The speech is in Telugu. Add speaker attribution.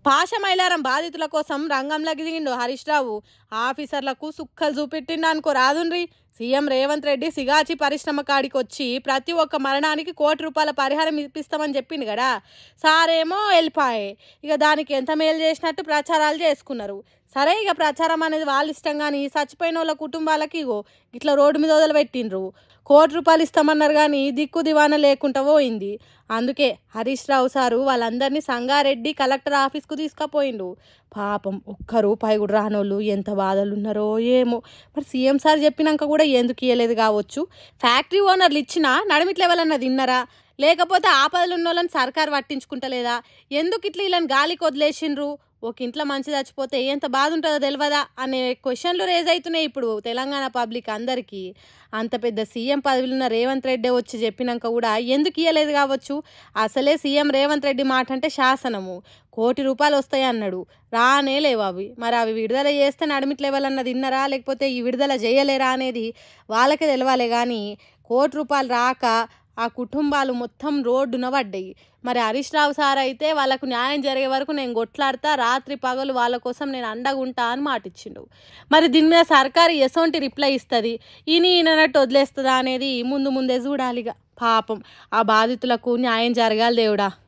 Speaker 1: పాశమైలారం బాధితుల కోసం రంగంలోకి దిగిండు హరీష్ రావు. ఆఫీసర్లకు సుక్కలు చూపెట్టిండు అనుకో రాదుండ్రి. సీఎం రేవంత్ రెడ్డి సిగాచి పరిశ్రమ కాడికి వచ్చి ప్రతి ఒక్క మరణానికి ₹1,00,00,000 పరిహారం ఇప్పిస్తామని చెప్పిండు కదా. సారేమో వెళ్ళిపాయే. ఇక దానికి ఎంత మేలు చేసినట్టు ప్రచారాలు చేసుకున్నారు. సరే, ఇక ప్రచారం అనేది వాళ్ళ ఇష్టం. కానీ చచ్చిపోయిన వాళ్ళ కుటుంబాలకి ఇగో ఇట్లా రోడ్డు మీద వదిలిపెట్టిండ్రు. ₹1,00,00,000 ఇస్తామన్నారు కానీ దిక్కు దివాన లేకుండా పోయింది. అందుకే హరీష్ రావు సారు వాళ్ళందరినీ సంగారెడ్డి కలెక్టర్ ఆఫీస్కు తీసుకుపోయిండు. పాపం ₹1 కూడా రానోళ్ళు ఎంత బాధలు ఉన్నారో ఏమో. మరి సీఎం సార్ చెప్పినాక కూడా ఎందుకు ఇవ్వలేదు కావచ్చు. ఫ్యాక్టరీ ఓనర్లు ఇచ్చినా నడిమిట్ల ఎవరన్నా తిన్నారా, లేకపోతే ఆపదలు ఉన్న వాళ్ళని సర్కారు పట్టించుకుంటలేదా, ఎందుకు ఇట్లా వీళ్ళని గాలికి వదిలేసిండ్రు, ఒక ఇంట్లో మంచి చచ్చిపోతే ఎంత బాధ ఉంటుందో తెలియదా అనే క్వశ్చన్లు రేజ్ అవుతున్నాయి ఇప్పుడు తెలంగాణ పబ్లిక్ అందరికీ. అంత పెద్ద సీఎం పదవిలో ఉన్న రేవంత్ రెడ్డి వచ్చి చెప్పినాక కూడా ఎందుకు ఇవ్వలేదు కావచ్చు. అసలే సీఎం రేవంత్ రెడ్డి మాట అంటే శాసనము. ₹1,00,00,000 వస్తాయి అన్నాడు, రానే లేవు అవి. మరి అవి విడుదల చేస్తే నడిమిట్ లెవెల్ అన్నది తిన్నరా, లేకపోతే ఈ విడుదల చేయలేరా అనేది వాళ్ళకే తెలవాలే. కానీ ₹1,00,00,000 రాక ఆ కుటుంబాలు మొత్తం రోడ్డున పడ్డాయి. మరి హరీష్ రావు సార్ అయితే వాళ్ళకు న్యాయం జరిగే వరకు నేను కొట్లాడతా, రాత్రి పగలు వాళ్ళ కోసం నేను అండగుంటా అని మాటిచ్చిండు. మరి దీని మీద సర్కారు ఎసొంటి రిప్లై ఇస్తుంది, ఈయనట్టు వదిలేస్తుందా అనేది ముందే చూడాలిగా. పాపం ఆ బాధితులకు న్యాయం జరగాలి దేవుడా.